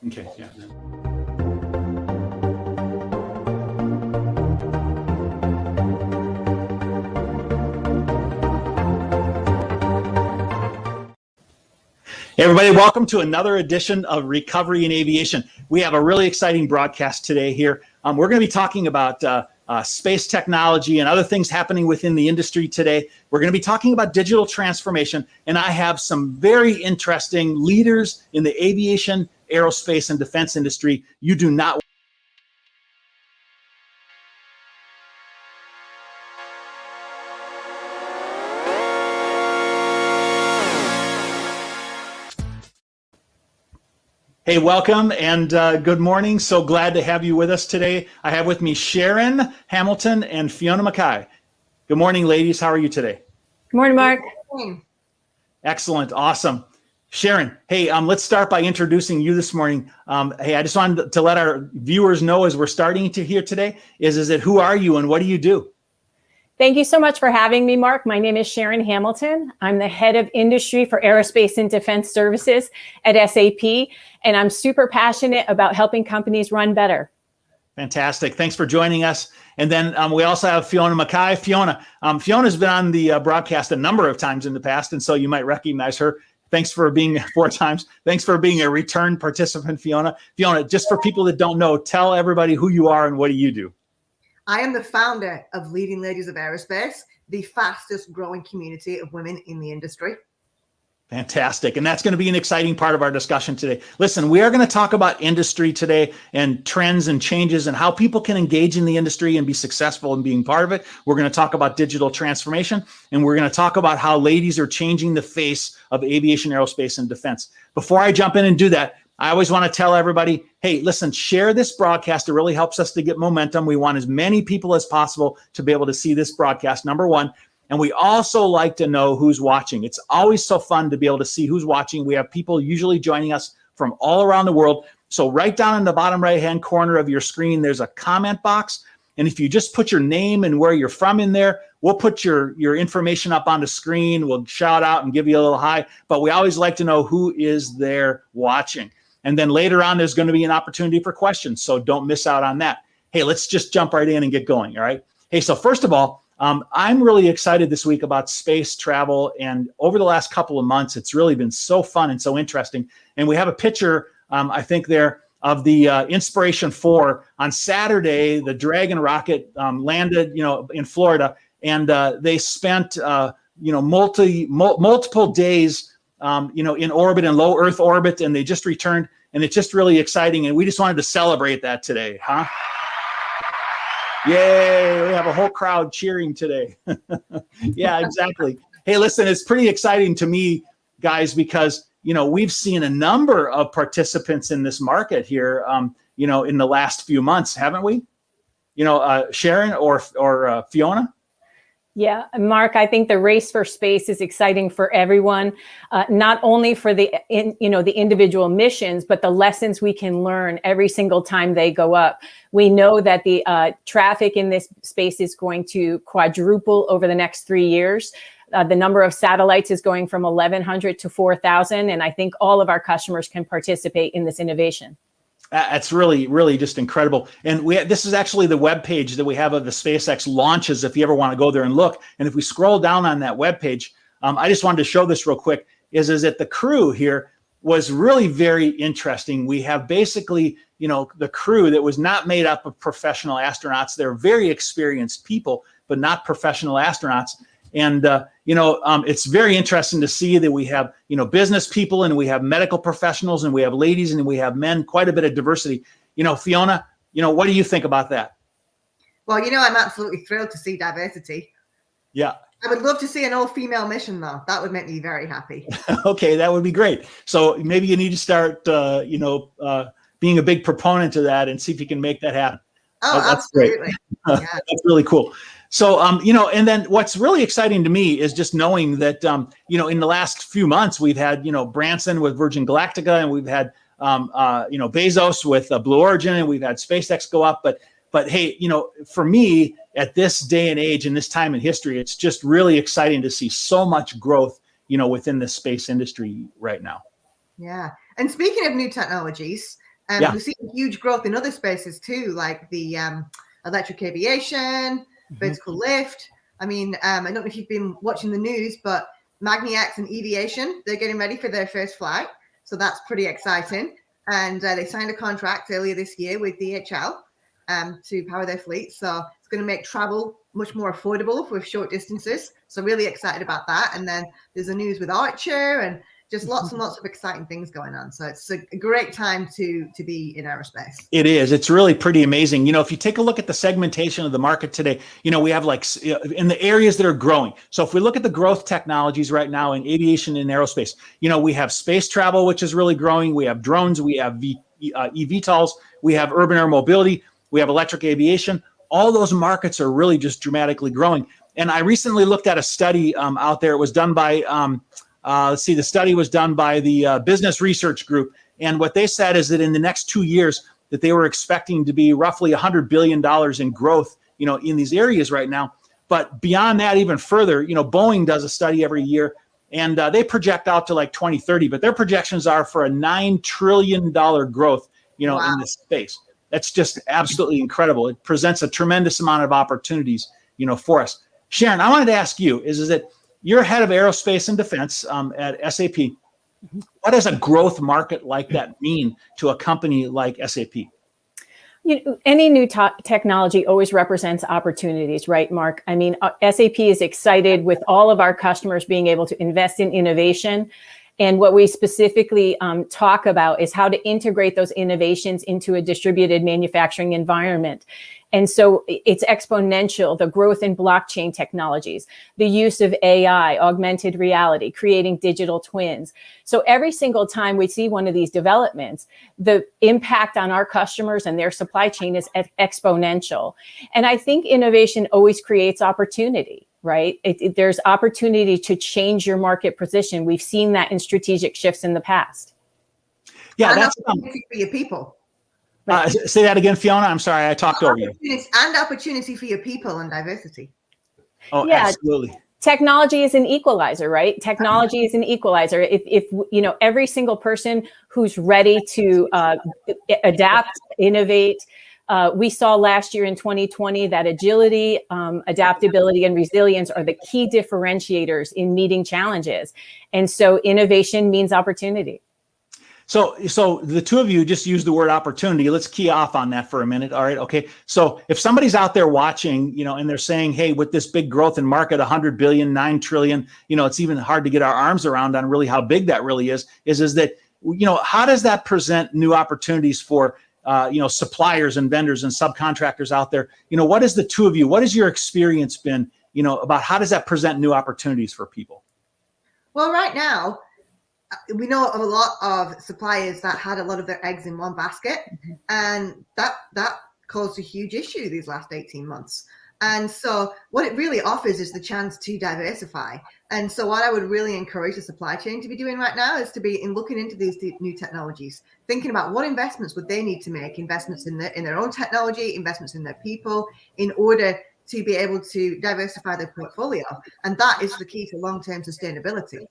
Okay, yeah. Hey everybody, welcome to another edition of Recovery in Aviation. We have a really exciting broadcast today here. We're going to be talking about space technology and other things happening within the industry today. We're going to be talking about digital transformation, and I have some very interesting leaders in the aviation, aerospace, and defense industry. You do not. Hey, welcome and good morning. So glad to have you with us today. I have with me Sharon Hamilton and Fiona Mackay. Good morning, ladies. How are you today? Good morning, Mark. Good morning. Excellent. Awesome. Sharon, hey, let's start by introducing you this morning. Hey, I just wanted to let our viewers know as we're starting to hear today is that who are you and what do you do? Thank you so much for having me, Mark. My name is Sharon Hamilton. I'm the head of industry for aerospace and defense services at SAP, and I'm super passionate about helping companies run better. Fantastic. Thanks for joining us. And then we also have Fiona Mackay. Fiona's been on the broadcast a number of times in the past, and so you might recognize her. Thanks for being 4 times. Thanks for being a return participant, Fiona. Fiona, just for people that don't know, tell everybody who you are and what do you do? I am the founder of Leading Ladies of Aerospace, the fastest growing community of women in the industry. Fantastic. And that's going to be an exciting part of our discussion today. Listen, we are going to talk about industry today and trends and changes and how people can engage in the industry and be successful in being part of it. We're going to talk about digital transformation, and we're going to talk about how ladies are changing the face of aviation, aerospace, and defense. Before I jump in and do that, I always want to tell everybody, hey, listen, share this broadcast. It really helps us to get momentum. We want as many people as possible to be able to see this broadcast, number one. And we also like to know who's watching. It's always so fun to be able to see who's watching. We have people usually joining us from all around the world. So right down in the bottom right-hand corner of your screen, there's a comment box. And if you just put your name and where you're from in there, we'll put your information up on the screen. We'll shout out and give you a little hi. But we always like to know who is there watching. And then later on, there's going to be an opportunity for questions. So don't miss out on that. Hey, let's just jump right in and get going. All right. Hey, so first of all, I'm really excited this week about space travel. And over the last couple of months, it's really been so fun and so interesting. And we have a picture, I think there, of the Inspiration 4 on Saturday. The Dragon rocket landed, in Florida, and they spent, multiple days in orbit, in low Earth orbit, and they just returned, and it's just really exciting. And we just wanted to celebrate that today, huh? Yay, we have a whole crowd cheering today. Yeah, exactly. Hey, listen, it's pretty exciting to me, guys, because, we've seen a number of participants in this market here, in the last few months, haven't we? Sharon or Fiona? Yeah, Mark, I think the race for space is exciting for everyone, not only for the individual missions, but the lessons we can learn every single time they go up. We know that the traffic in this space is going to quadruple over the next 3 years. The number of satellites is going from 1,100 to 4,000, and I think all of our customers can participate in this innovation. That's really, really just incredible. And this is actually the web page that we have of the SpaceX launches, if you ever want to go there and look. And if we scroll down on that web page, I just wanted to show this real quick, is that the crew here was really very interesting. We have basically, the crew that was not made up of professional astronauts. They're very experienced people, but not professional astronauts. And, it's very interesting to see that we have, business people, and we have medical professionals, and we have ladies, and we have men, quite a bit of diversity. Fiona, what do you think about that? Well, I'm absolutely thrilled to see diversity. Yeah. I would love to see an all-female mission, though. That would make me very happy. Okay, that would be great. So maybe you need to start, being a big proponent of that and see if you can make that happen. Oh, that's absolutely. Great. Yeah. That's really cool. So, and then what's really exciting to me is just knowing that, in the last few months, we've had, Branson with Virgin Galactica, and we've had, Bezos with Blue Origin, and we've had SpaceX go up. But hey, for me, at this day and age, in this time in history, it's just really exciting to see so much growth, within the space industry right now. Yeah. And speaking of new technologies, And Yeah. we've seen huge growth in other spaces too, like the electric aviation, vertical lift. I mean, I don't know if you've been watching the news, but Magni-X and Aviation, they're getting ready for their first flight. So that's pretty exciting. And they signed a contract earlier this year with DHL to power their fleet. So it's going to make travel much more affordable for short distances. So really excited about that. And then there's the news with Archer and just lots and lots of exciting things going on. So it's a great time to be in aerospace. It is. It's really pretty amazing. If you take a look at the segmentation of the market today, we have like in the areas that are growing. So if we look at the growth technologies right now in aviation and aerospace, we have space travel, which is really growing. We have drones, we have eVTOLs, we have urban air mobility, we have electric aviation. All those markets are really just dramatically growing. And I recently looked at a study out there. It was done by the study was done by the Business Research Group. And what they said is that in the next 2 years, that they were expecting to be roughly $100 billion in growth, in these areas right now. But beyond that, even further, Boeing does a study every year, and they project out to like 2030. But their projections are for a $9 trillion growth, Wow. in this space. That's just absolutely incredible. It presents a tremendous amount of opportunities, for us. Sharon, I wanted to ask you, is that you're head of aerospace and defense at SAP. What does a growth market like that mean to a company like SAP? Any new technology always represents opportunities, right, Mark? I mean, SAP is excited with all of our customers being able to invest in innovation. And what we specifically talk about is how to integrate those innovations into a distributed manufacturing environment. And so it's exponential, the growth in blockchain technologies, the use of AI, augmented reality, creating digital twins. So every single time we see one of these developments, the impact on our customers and their supply chain is exponential. And I think innovation always creates opportunity, right? There's opportunity to change your market position. We've seen that in strategic shifts in the past. Yeah, and that's opportunity for your people. Say that again, Fiona. I'm sorry, I talked over you. And opportunity for your people and diversity. Oh, yeah, absolutely. Technology is an equalizer, right? Technology is an equalizer. If every single person who's ready to adapt, innovate. We saw last year in 2020 that agility, adaptability, and resilience are the key differentiators in meeting challenges. And so innovation means opportunity. So the two of you just used the word opportunity. Let's key off on that for a minute. All right. Okay. So if somebody's out there watching, and they're saying, hey, with this big growth in market, 100 billion, 9 trillion, it's even hard to get our arms around on really how big that really is that, how does that present new opportunities for, suppliers and vendors and subcontractors out there? What is the two of you, what has your experience been, about how does that present new opportunities for people? Well, right now, we know of a lot of suppliers that had a lot of their eggs in one basket, and that caused a huge issue these last 18 months. And so what it really offers is the chance to diversify. And so what I would really encourage the supply chain to be doing right now is to be looking into these new technologies, thinking about what investments would they need to make, investments in their own technology, investments in their people, in order to be able to diversify their portfolio. And that is the key to long-term sustainability.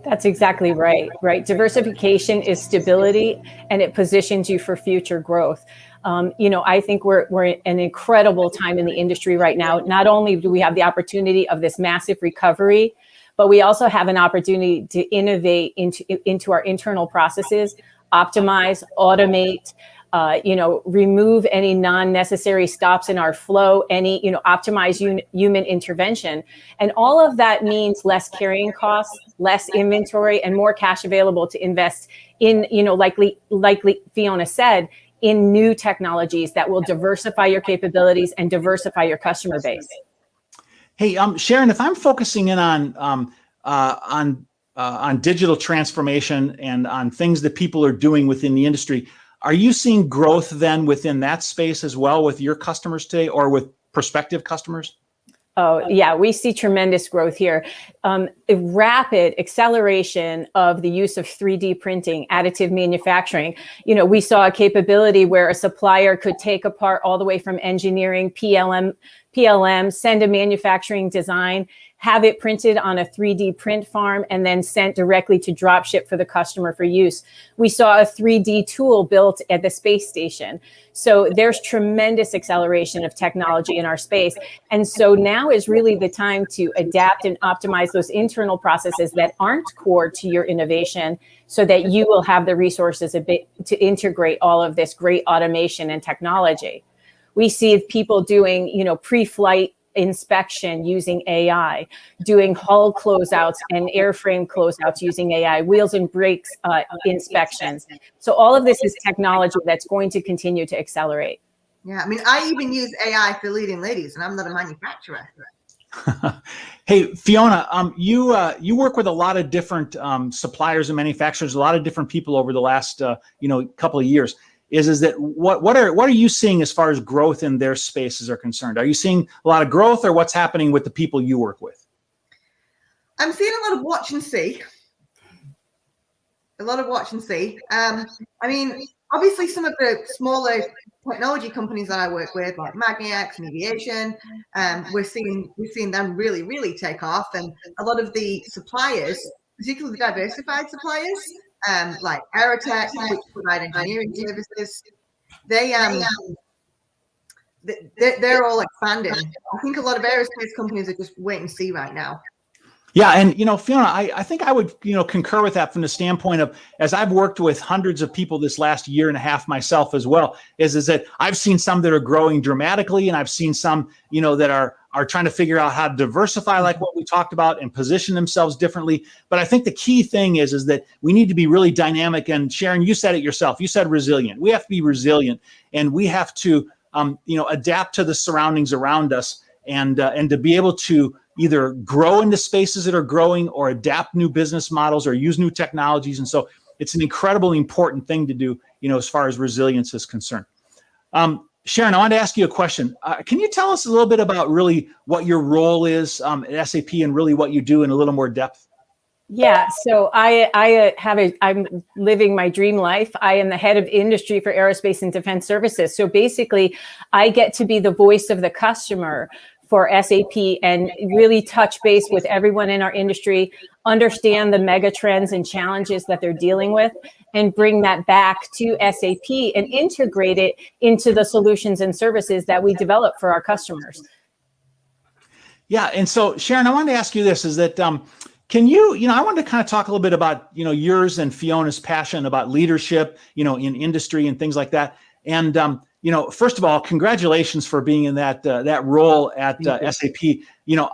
That's exactly right. Diversification is stability, and it positions you for future growth. I think we're in an incredible time in the industry right now. Not only do we have the opportunity of this massive recovery, but we also have an opportunity to innovate into our internal processes, optimize, automate, remove any non-necessary stops in our flow, optimize human intervention. And all of that means less carrying costs, less inventory, and more cash available to invest in, likely Fiona said, in new technologies that will diversify your capabilities and diversify your customer base. Hey, Sharon, if I'm focusing in on digital transformation and on things that people are doing within the industry, are you seeing growth then within that space as well with your customers today or with prospective customers? Oh, yeah, we see tremendous growth here. A rapid acceleration of the use of 3D printing, additive manufacturing. We saw a capability where a supplier could take apart all the way from engineering, PLM, send a manufacturing design, have it printed on a 3D print farm, and then sent directly to dropship for the customer for use. We saw a 3D tool built at the space station. So there's tremendous acceleration of technology in our space. And so now is really the time to adapt and optimize those internal processes that aren't core to your innovation, so that you will have the resources to integrate all of this great automation and technology. We see people doing, pre-flight inspection using AI, doing hull closeouts and airframe closeouts using AI, wheels and brakes inspections. So all of this is technology that's going to continue to accelerate. Yeah, I mean, I even use AI for leading ladies, and I'm not a manufacturer. Hey, Fiona, you work with a lot of different suppliers and manufacturers, a lot of different people over the last couple of years. Is that what are you seeing as far as growth in their spaces are concerned? Are you seeing a lot of growth, or what's happening with the people you work with? I'm seeing a lot of watch and see. I mean, obviously, some of the smaller technology companies that I work with, like Magniex and Aviation, we're seeing them really, really take off. And a lot of the suppliers, particularly the diversified suppliers, like Aerotech, which provide engineering services, they're all expanding. I think a lot of aerospace companies are just wait and see right now. Yeah, and Fiona, I think I would concur with that from the standpoint of, as I've worked with hundreds of people this last year and a half myself as well, is that I've seen some that are growing dramatically, and I've seen some that are trying to figure out how to diversify, like what we talked about, and position themselves differently. But I think the key thing is that we need to be really dynamic. And Sharon, you said it yourself. You said resilient. We have to be resilient, and we have to adapt to the surroundings around us, and to be able to either grow into spaces that are growing, or adapt new business models, or use new technologies. And so it's an incredibly important thing to do, as far as resilience is concerned. Sharon, I want to ask you a question. Can you tell us a little bit about really what your role is at SAP, and really what you do in a little more depth? Yeah, so I'm living my dream life. I am the head of industry for aerospace and defense services. So basically, I get to be the voice of the customer for SAP, and really touch base with everyone in our industry, understand the mega trends and challenges that they're dealing with, and bring that back to SAP and integrate it into the solutions and services that we develop for our customers. Yeah, and so Sharon, I wanted to ask you this: is that can you, I wanted to kind of talk a little bit about yours and Fiona's passion about leadership, in industry and things like that. And first of all, congratulations for being in that role at SAP.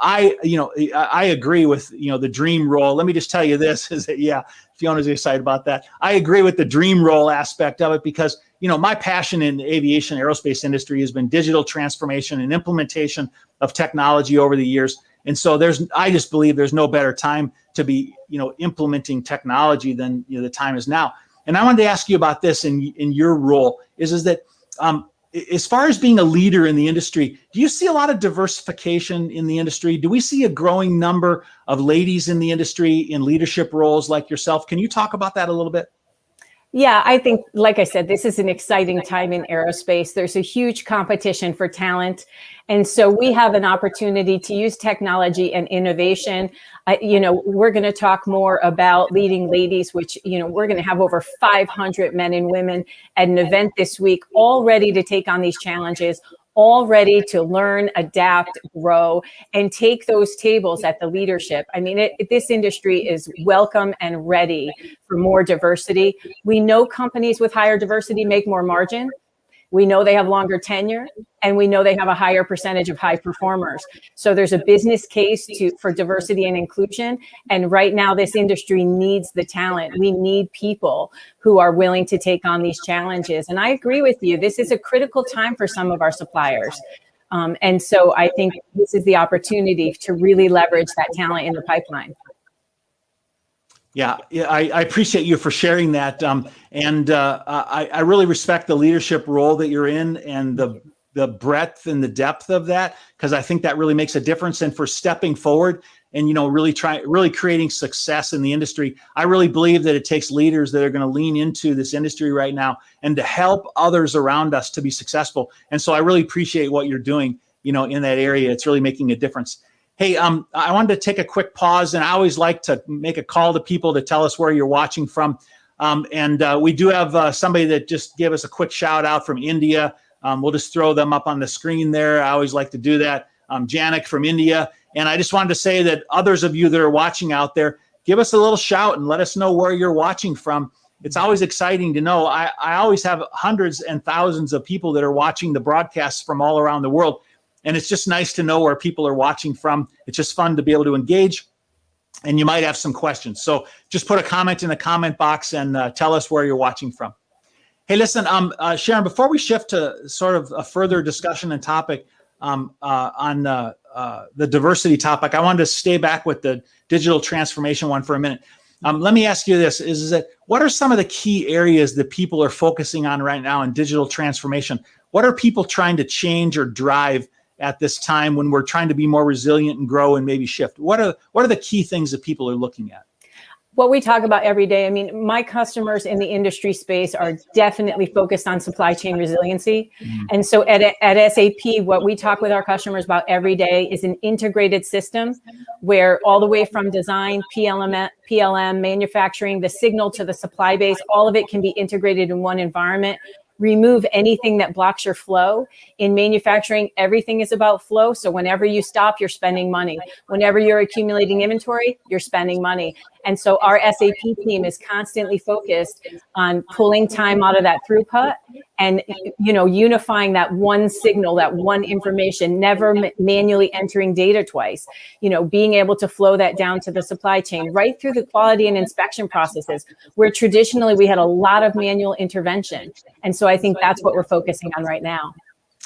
I agree with the dream role. Let me just tell you this: is that Fiona's excited about that. I agree with the dream role aspect of it, because my passion in the aviation aerospace industry has been digital transformation and implementation of technology over the years. And so I just believe there's no better time to be implementing technology than the time is now. And I wanted to ask you about this in your role: is that as far as being a leader in the industry, do you see a lot of diversification in the industry? Do we see a growing number of ladies in the industry in leadership roles like yourself? Can you talk about that a little bit? Yeah, I think, like I said, this is an exciting time in aerospace. There's a huge competition for talent. And so we have an opportunity to use technology and innovation. We're going to talk more about leading ladies, which, we're going to have over 500 men and women at an event this week, all ready to take on these challenges, all ready to learn, adapt, grow, and take those tables at the leadership. I mean, this industry is welcome and ready for more diversity. We know companies with higher diversity make more margin. We know they have longer tenure, and we know they have a higher percentage of high performers. So there's a business case for diversity and inclusion. And right now, this industry needs the talent. We need people who are willing to take on these challenges. And I agree with you. This is a critical time for some of our suppliers. And so I think this is the opportunity to really leverage that talent in the pipeline. Yeah, I appreciate you for sharing that. I really respect the leadership role that you're in, and the breadth and the depth of that, because I think that really makes a difference. And for stepping forward and, really creating success in the industry, I really believe that it takes leaders that are going to lean into this industry right now and to help others around us to be successful. And so I really appreciate what you're doing, in that area. It's really making a difference. Hey, I wanted to take a quick pause, and I always like to make a call to people to tell us where you're watching from. We do have somebody that just gave us a quick shout out from India. We'll just throw them up on the screen there. I always like to do that. Janik from India. And I just wanted to say that others of you that are watching out there, give us a little shout and let us know where you're watching from. It's always exciting to know. I always have hundreds and thousands of people that are watching the broadcasts from all around the world. And it's just nice to know where people are watching from. It's just fun to be able to engage. And you might have some questions. So just put a comment in the comment box and tell us where you're watching from. Hey, listen, Sharon, before we shift to sort of a further discussion and topic on the diversity topic, I wanted to stay back with the digital transformation one for a minute. Let me ask you this, is that what are some of the key areas that people are focusing on right now in digital transformation? What are people trying to change or drive at this time when we're trying to be more resilient and grow and maybe shift? What are the key things that people are looking at? What we talk about every day, I mean, my customers in the industry space are definitely focused on supply chain resiliency. And so at SAP, what we talk with our customers about every day is an integrated system where all the way from design, PLM, manufacturing, the signal to the supply base, all of it can be integrated in one environment. Remove anything that blocks your flow. In manufacturing, everything is about flow. So whenever you stop, you're spending money. Whenever you're accumulating inventory, you're spending money. And so our SAP team is constantly focused on pulling time out of that throughput and, unifying that one signal, that one information, never manually entering data twice, being able to flow that down to the supply chain, right through the quality and inspection processes, where traditionally we had a lot of manual intervention. And so I think that's what we're focusing on right now.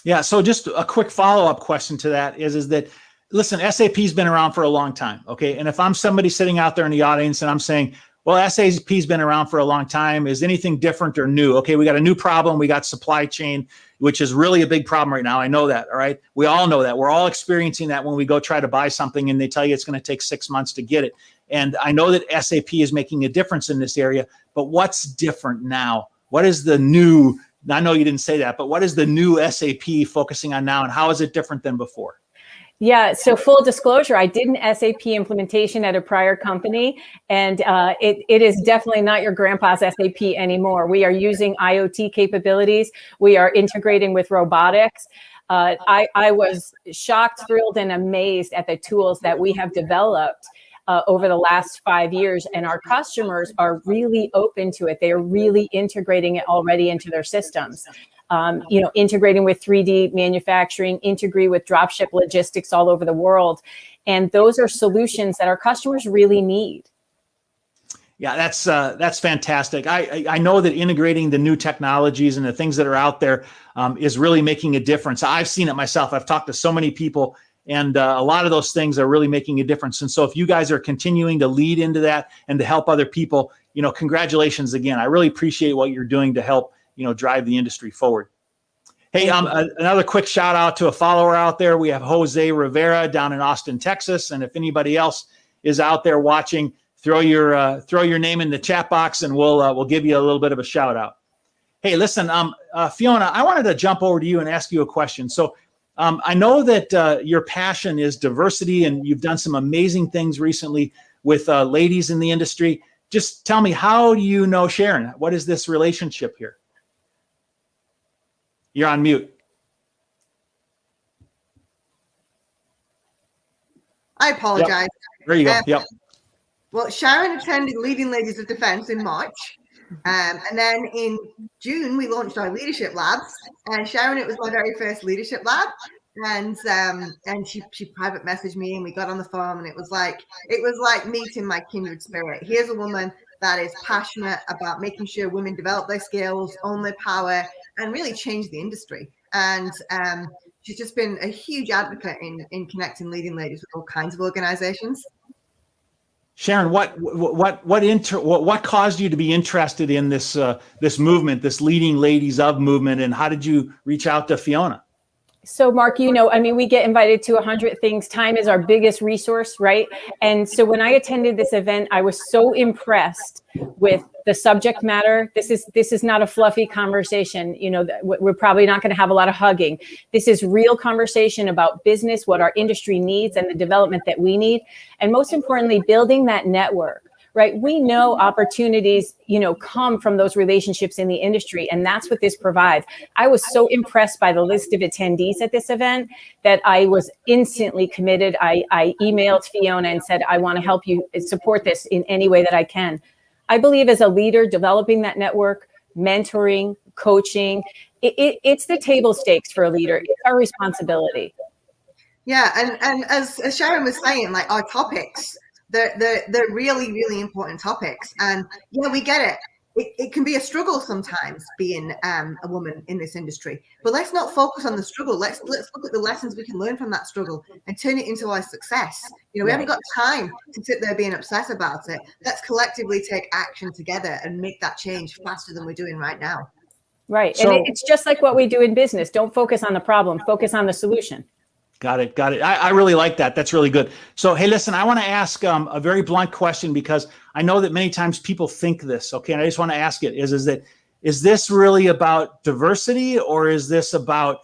Yeah. So just a quick follow-up question to that is that, listen, SAP's been around for a long time. Okay. And if I'm somebody sitting out there in the audience and I'm saying, well, SAP's been around for a long time. Is anything different or new? Okay. We got a new problem. We got supply chain, which is really a big problem right now. I know that. All right. We all know that. We're all experiencing that when we go try to buy something and they tell you it's going to take 6 months to get it. And I know that SAP is making a difference in this area, but what's different now? What is the new? I know you didn't say that, but what is the new SAP focusing on now, and how is it different than before? Yeah, so full disclosure, I did an SAP implementation at a prior company, and it is definitely not your grandpa's SAP anymore. We are using IoT capabilities. We are integrating with robotics. I was shocked, thrilled, and amazed at the tools that we have developed over the last 5 years, and our customers are really open to it. They are really integrating it already into their systems. Integrating with 3D manufacturing, integrate with dropship logistics all over the world. And those are solutions that our customers really need. Yeah, that's fantastic. I know that integrating the new technologies and the things that are out there is really making a difference. I've seen it myself. I've talked to so many people, and a lot of those things are really making a difference. And so if you guys are continuing to lead into that and to help other people, congratulations again. I really appreciate what you're doing to help, drive the industry forward. Hey, another quick shout out to a follower out there. We have Jose Rivera down in Austin, Texas. And if anybody else is out there watching, throw your name in the chat box and we'll give you a little bit of a shout out. Hey, listen, Fiona, I wanted to jump over to you and ask you a question. So I know that your passion is diversity, and you've done some amazing things recently with ladies in the industry. Just tell me, how do you know Sharon? What is this relationship here? You're on mute. I apologize. Yep. There you go. Yep. Well, Sharon attended Leading Ladies of Defense in March. And then in June, we launched our leadership labs. And Sharon, it was my very first leadership lab. And she private messaged me, and we got on the phone, and it was like meeting my kindred spirit. Here's a woman that is passionate about making sure women develop their skills, own their power, and really change the industry. And she's just been a huge advocate in connecting leading ladies with all kinds of organizations. Sharon, what caused you to be interested in this movement, this Leading Ladies of movement, and how did you reach out to Fiona? So Mark, I mean, we get invited to 100 things. Time is our biggest resource, right? And so when I attended this event, I was so impressed with the subject matter. This is not a fluffy conversation. We're probably not going to have a lot of hugging. This is real conversation about business, what our industry needs, and the development that we need. And most importantly, building that network. Right. We know opportunities, come from those relationships in the industry. And that's what this provides. I was so impressed by the list of attendees at this event that I was instantly committed. I emailed Fiona and said, I want to help you support this in any way that I can. I believe as a leader, developing that network, mentoring, coaching, it's the table stakes for a leader. It's our responsibility. Yeah. And as Sharon was saying, like our topics, they're really, really important topics. And yeah, we get it. It can be a struggle sometimes being a woman in this industry, but let's not focus on the struggle. Let's look at the lessons we can learn from that struggle and turn it into our success. We haven't got time to sit there being obsessed about it. Let's collectively take action together and make that change faster than we're doing right now. Right. So, and it's just like what we do in business. Don't focus on the problem, focus on the solution. Got it. I really like that. That's really good. So, hey, listen, I want to ask a very blunt question because I know that many times people think this. Okay, and I just want to ask it: is this really about diversity, or is this about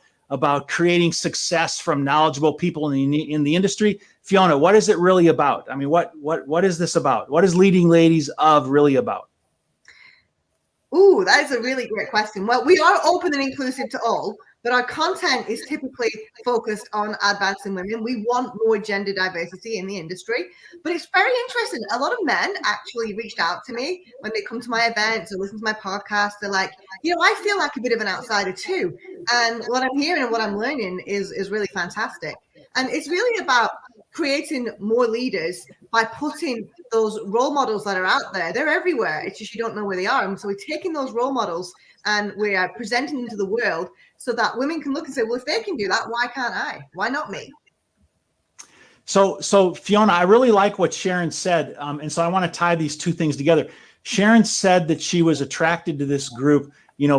creating success from knowledgeable people in the industry? Fiona, what is it really about? I mean, what is this about? What is Leading Ladies of really about? Ooh, that is a really great question. Well, we are open and inclusive to all, but our content is typically focused on advancing women. We want more gender diversity in the industry, but it's very interesting. A lot of men actually reached out to me when they come to my events or listen to my podcast. They're like, I feel like a bit of an outsider too. And what I'm hearing and what I'm learning is really fantastic. And it's really about creating more leaders by putting those role models that are out there. They're everywhere. It's just you don't know where they are. And so we're taking those role models and we are presenting them to the world so that women can look and say, well, if they can do that, why can't I? Why not me? So Fiona, I really like what Sharon said. And so I want to tie these two things together. Sharon said that she was attracted to this group,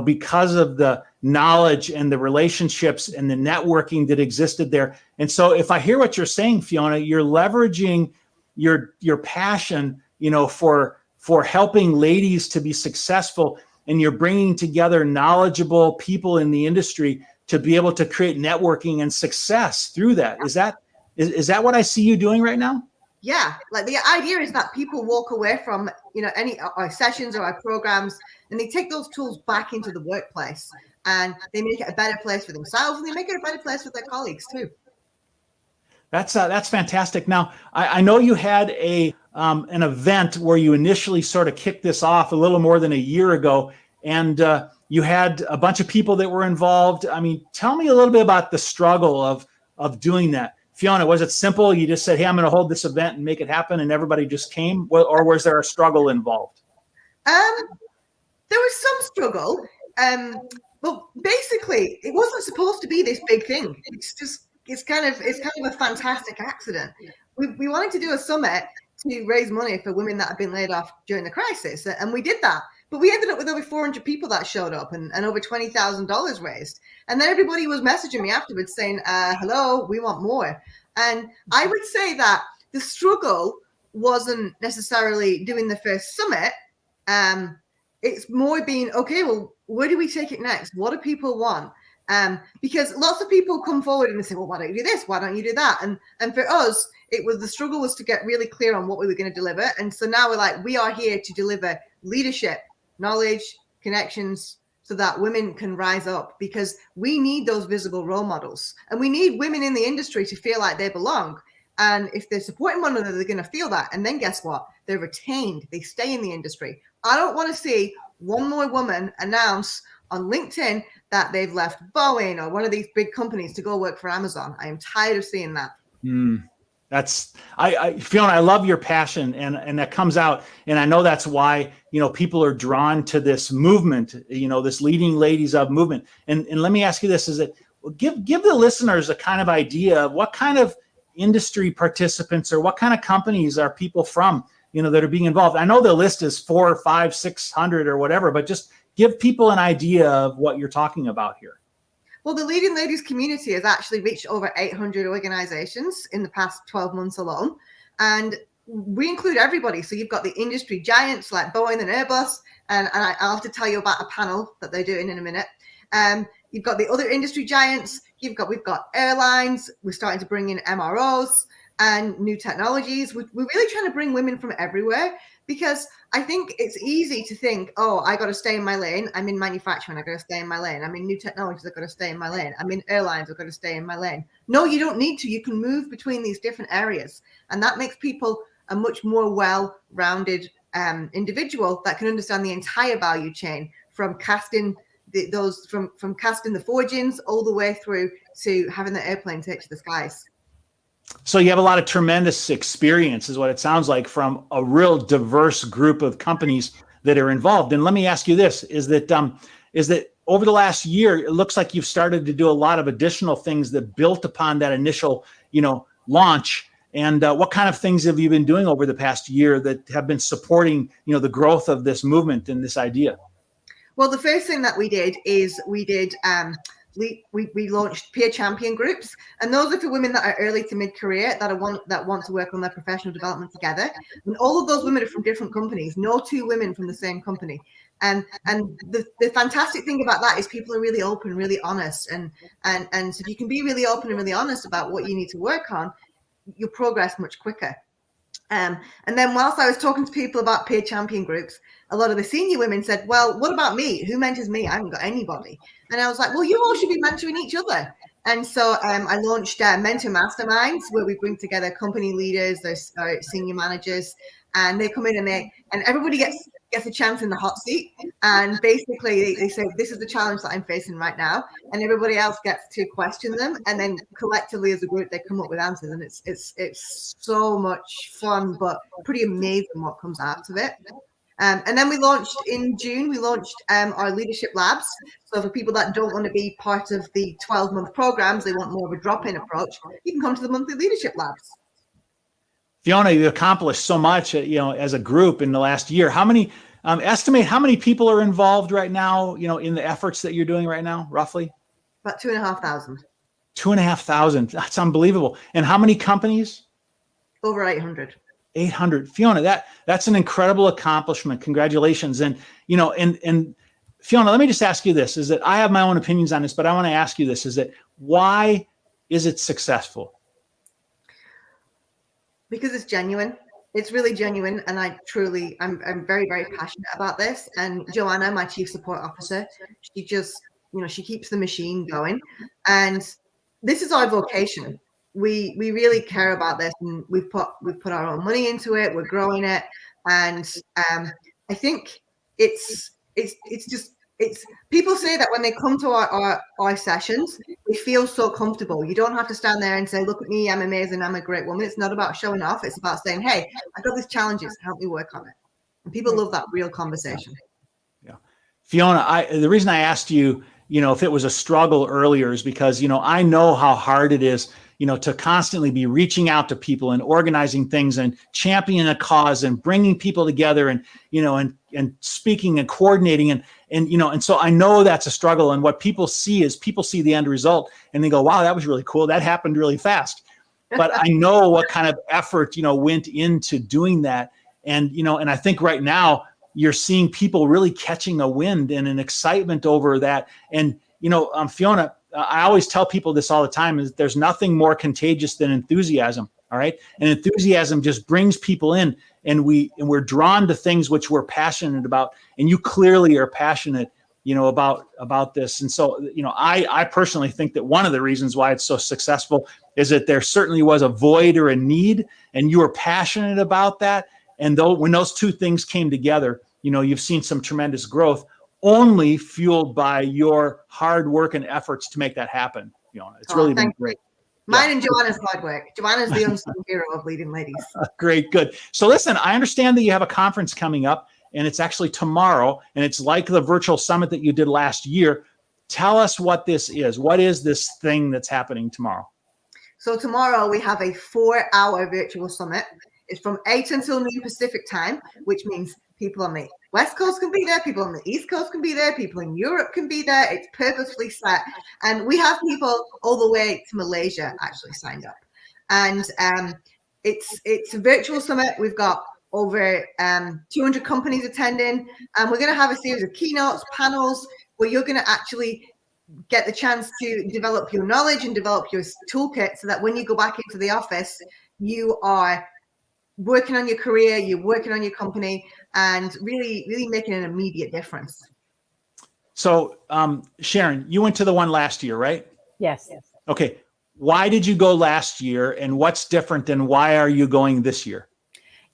because of the knowledge and the relationships and the networking that existed there. And so if I hear what you're saying, Fiona, you're leveraging your passion, for helping ladies to be successful, and you're bringing together knowledgeable people in the industry to be able to create networking and success through that. Is that what I see you doing right now? Yeah, like the idea is that people walk away from any our sessions or our programs, and they take those tools back into the workplace, and they make it a better place for themselves, and they make it a better place for their colleagues too. That's fantastic. Now, I know you had an event where you initially sort of kicked this off a little more than a year ago, and you had a bunch of people that were involved. I mean, tell me a little bit about the struggle of doing that. Fiona, was it simple? You just said, hey, I'm going to hold this event and make it happen, and everybody just came? Or was there a struggle involved? There was some struggle. But basically, it wasn't supposed to be this big thing. It's kind of a fantastic accident. We wanted to do a summit to raise money for women that had been laid off during the crisis, and we did that. But we ended up with over 400 people that showed up and over $20,000 raised. And then everybody was messaging me afterwards saying, hello, we want more. And I would say that the struggle wasn't necessarily doing the first summit. It's more being, okay, well, where do we take it next? What do people want? Because lots of people come forward and they say, well, why don't you do this? Why don't you do that? And for us, the struggle was to get really clear on what we were going to deliver. And so now we're like, we are here to deliver leadership, knowledge, connections, so that women can rise up, because we need those visible role models, and we need women in the industry to feel like they belong. And if they're supporting one another, they're going to feel that. And then guess what? They're retained. They stay in the industry. I don't want to see one more woman announce on LinkedIn that they've left Boeing or one of these big companies to go work for Amazon. I am tired of seeing that. Fiona, I love your passion, and that comes out. And I know that's why, people are drawn to this movement, this Leading Ladies of movement. And let me ask you this, is that give the listeners a kind of idea of what kind of industry participants or what kind of companies are people from, that are being involved. I know the list is 400 or 500, 600 or whatever, but just give people an idea of what you're talking about here. Well, the Leading Ladies community has actually reached over 800 organizations in the past 12 months alone. And we include everybody. So you've got the industry giants like Boeing and Airbus. And I'll have to tell you about a panel that they're doing in a minute. You've got the other industry giants. We've got airlines. We're starting to bring in MROs and new technologies. We're really trying to bring women from everywhere, because I think it's easy to think, oh, I got to stay in my lane. I'm in manufacturing. I got to stay in my lane. I'm in new technologies. I got to stay in my lane. I'm in airlines. I got to stay in my lane. No, you don't need to. You can move between these different areas, and that makes people a much more well-rounded individual that can understand the entire value chain, from casting from casting the forgings all the way through to having the airplane take to the skies. So you have a lot of tremendous experience, is what it sounds like, from a real diverse group of companies that are involved. And let me ask you this: is that over the last year, it looks like you've started to do a lot of additional things that built upon that initial, launch. And what kind of things have you been doing over the past year that have been supporting, the growth of this movement and this idea? Well, the first thing that we did is we launched peer champion groups, and those are for women that are early to mid-career that want to work on their professional development together. And all of those women are from different companies. No two women from the same company. And the fantastic thing about that is people are really open, really honest, and so if you can be really open and really honest about what you need to work on, you'll progress much quicker. And then whilst I was talking to people about peer champion groups, a lot of the senior women said, well, what about me? Who mentors me? I haven't got anybody. And I was like, well, you all should be mentoring each other. And so I launched mentor masterminds, where we bring together company leaders, there's senior managers, and they come in and everybody gets a chance in the hot seat. And basically they say, this is the challenge that I'm facing right now. And everybody else gets to question them. And then collectively as a group, they come up with answers. And it's so much fun, but pretty amazing what comes out of it. And then we launched in June, our leadership labs. So for people that don't want to be part of the 12-month programs, they want more of a drop-in approach, you can come to the monthly leadership labs. Fiona, you've accomplished so much, as a group in the last year. How many, estimate how many people are involved right now, in the efforts that you're doing right now, roughly? About 2,500. 2,500. That's unbelievable. And how many companies? Over 800. 800. Fiona, that's an incredible accomplishment. Congratulations. And, and Fiona, let me just ask you this, is that I have my own opinions on this, but I want to ask you this, is that why is it successful? Because it's genuine. It's really genuine. And I'm very, very passionate about this. And Joanna, my chief support officer, she just, she keeps the machine going. And this is our vocation. We really care about this, and we've put our own money into it. We're growing it. And I think it's people say that when they come to our sessions, they feel so comfortable. You don't have to stand there and say, look at me, I'm amazing, I'm a great woman. It's not about showing off. It's about saying, hey, I've got these challenges, help me work on it. And people love that real conversation. Yeah. Fiona, the reason I asked you, if it was a struggle earlier is because, I know how hard it is, to constantly be reaching out to people and organizing things and championing a cause and bringing people together and, and speaking and coordinating and so I know that's a struggle. And what people see is the end result and they go, wow, that was really cool. That happened really fast. But I know what kind of effort, went into doing that. And, and I think right now you're seeing people really catching a wind and an excitement over that. And, Fiona, I always tell people this all the time, is there's nothing more contagious than enthusiasm. All right. And enthusiasm just brings people in, and we're drawn to things which we're passionate about. And you clearly are passionate, about this. And so, I personally think that one of the reasons why it's so successful is that there certainly was a void or a need, and you were passionate about that. And when those two things came together, you've seen some tremendous growth, only fueled by your hard work and efforts to make that happen. It's really been great. Mine and Joanna's hard work. Joanna's the unsung hero of Leading Ladies. Great, good. So listen, I understand that you have a conference coming up, and it's actually tomorrow, and it's like the virtual summit that you did last year. Tell us what this is. What is this thing that's happening tomorrow? So tomorrow we have a 4-hour virtual summit. It's from 8 until noon Pacific time, which means people are West Coast can be there, people on the East Coast can be there, people in Europe can be there. It's purposefully set. And we have people all the way to Malaysia actually signed up. And it's a virtual summit. We've got over 200 companies attending, and we're going to have a series of keynotes, panels, where you're going to actually get the chance to develop your knowledge and develop your toolkit so that when you go back into the office, you are working on your career, you're working on your company, and really, really making an immediate difference. So, Sharon, you went to the one last year, right? Yes. Okay. Why did you go last year, and what's different, and why are you going this year?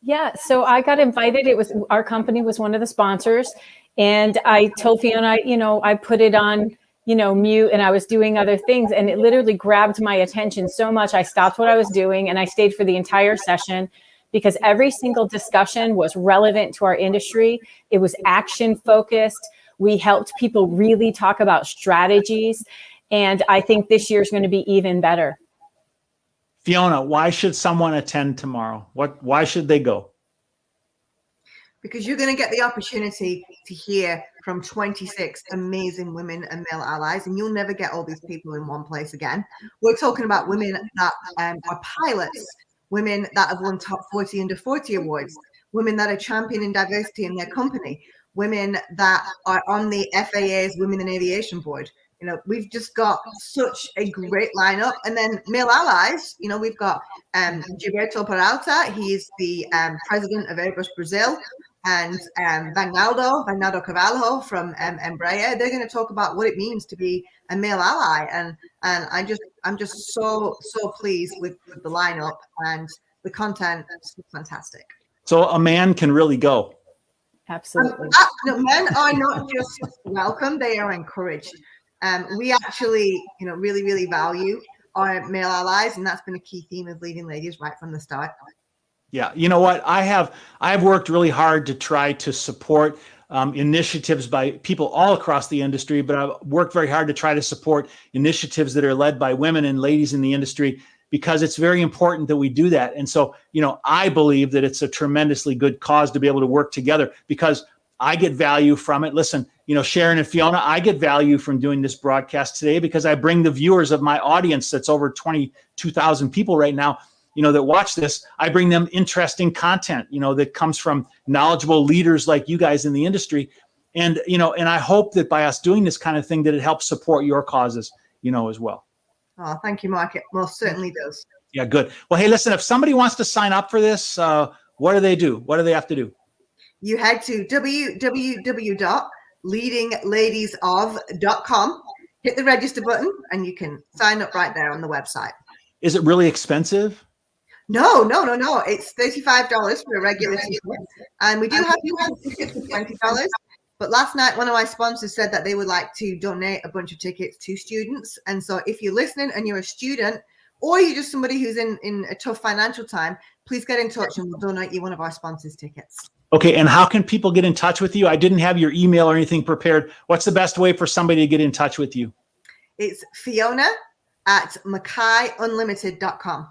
Yeah, so I got invited. It was our company was one of the sponsors, and I told Fiona, I put it on, mute, and I was doing other things, and it literally grabbed my attention so much. I stopped what I was doing, and I stayed for the entire session because every single discussion was relevant to our industry. It was action focused. We helped people really talk about strategies, and I think this year is going to be even better. Fiona, why should someone attend tomorrow? Why should they go? Because you're going to get the opportunity to hear from 26 amazing women and male allies, and you'll never get all these people in one place again. We're talking about women that are pilots, women that have won top 40 under 40 awards, women that are championing diversity in their company, women that are on the FAA's Women in Aviation board. We've just got such a great lineup. And then male allies, we've got Gilberto Peralta. He's the president of Airbus Brazil, and Vagnaldo Cavallo from Embraer. They're going to talk about what it means to be a male ally. And I'm just so pleased with the lineup, and the content is fantastic. So a man can really go. Absolutely. Men are not just welcome, they are encouraged. We actually, really, really value our male allies, and that's been a key theme of Leading Ladies right from the start. Yeah, you know what? I've worked really hard to try to support initiatives by people all across the industry, but I've worked very hard to try to support initiatives that are led by women and ladies in the industry, because it's very important that we do that. And so, I believe that it's a tremendously good cause to be able to work together, because I get value from it. Listen, Sharon and Fiona, I get value from doing this broadcast today because I bring the viewers of my audience that's over 22,000 people right now, that watch this. I bring them interesting content, that comes from knowledgeable leaders like you guys in the industry. And, and I hope that by us doing this kind of thing, that it helps support your causes, as well. Oh, thank you, Mark. It most certainly does. Yeah, good. Well, hey, listen, if somebody wants to sign up for this, what do they do? What do they have to do? You head to www.leadingladiesof.com, hit the register button, and you can sign up right there on the website. Is it really expensive? No. It's $35 for a regular ticket. And we do have tickets for $20. But last night, one of my sponsors said that they would like to donate a bunch of tickets to students. And so if you're listening and you're a student, or you're just somebody who's in a tough financial time, please get in touch and we'll donate you one of our sponsors' tickets. Okay, and how can people get in touch with you? I didn't have your email or anything prepared. What's the best way for somebody to get in touch with you? It's Fiona@MackayUnlimited.com.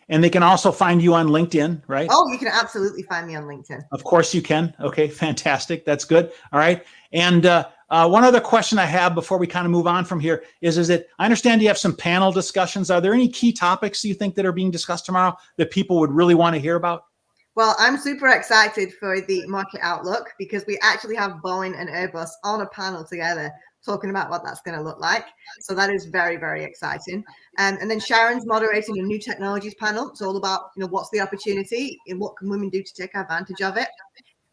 And they can also find you on LinkedIn, right? Oh, you can absolutely find me on LinkedIn. Of course you can. Okay, fantastic. That's good. All right. And one other question I have before we kind of move on from here is that I understand you have some panel discussions. Are there any key topics you think that are being discussed tomorrow that people would really want to hear about? Well, I'm super excited for the market outlook because we actually have Boeing and Airbus on a panel together talking about what that's going to look like. So that is very, very exciting. And then Sharon's moderating a new technologies panel. It's all about, what's the opportunity and what can women do to take advantage of it.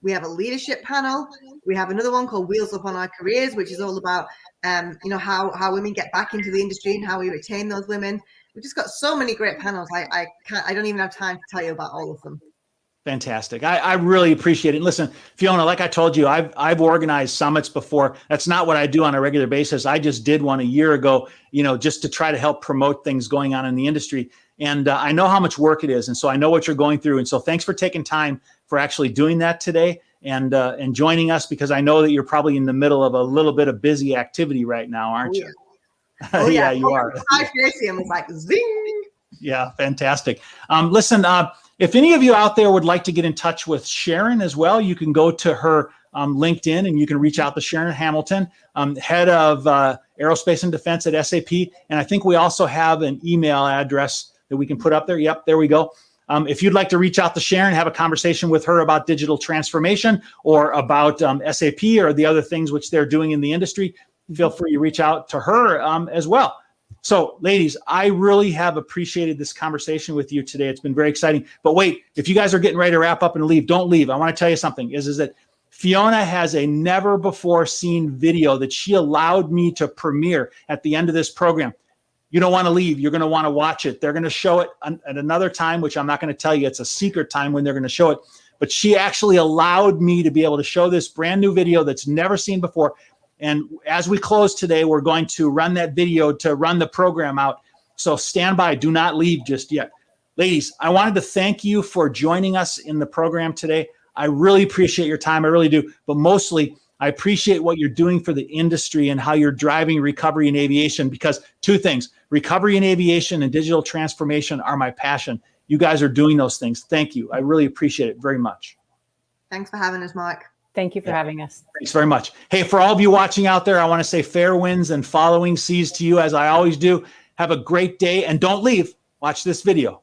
We have a leadership panel. We have another one called Wheels Up on Our Careers, which is all about, how women get back into the industry and how we retain those women. We've just got so many great panels. I don't even have time to tell you about all of them. Fantastic. I really appreciate it. And listen, Fiona, like I told you, I've organized summits before. That's not what I do on a regular basis. I just did one a year ago, just to try to help promote things going on in the industry. And I know how much work it is. And so I know what you're going through. And so thanks for taking time for actually doing that today and joining us, because I know that you're probably in the middle of a little bit of busy activity right now, aren't you? Oh, yeah, you are. I was like, zing. Yeah, fantastic. Listen, if any of you out there would like to get in touch with Sharon as well, you can go to her LinkedIn, and you can reach out to Sharon Hamilton, head of Aerospace and Defense at SAP. And I think we also have an email address that we can put up there. Yep, there we go. If you'd like to reach out to Sharon, have a conversation with her about digital transformation or about SAP or the other things which they're doing in the industry, feel free to reach out to her as well. So, ladies, I really have appreciated this conversation with you today. It's been very exciting. But wait, if you guys are getting ready to wrap up and leave, don't leave. I want to tell you something, is that Fiona has a never before seen video that she allowed me to premiere at the end of this program. You don't want to leave. You're going to want to watch it. They're going to show it at another time, which I'm not going to tell you. It's a secret time when they're going to show it. But she actually allowed me to be able to show this brand new video that's never seen before. And as we close today, we're going to run that video to run the program out. So stand by. Do not leave just yet. Ladies, I wanted to thank you for joining us in the program today. I really appreciate your time. I really do. But mostly, I appreciate what you're doing for the industry and how you're driving recovery in aviation, because two things, recovery in aviation and digital transformation are my passion. You guys are doing those things. Thank you. I really appreciate it very much. Thanks for having us, Mike. Thank you for having us. Thanks very much. Hey, for all of you watching out there, I want to say fair winds and following seas to you, as I always do. Have a great day, and don't leave. Watch this video.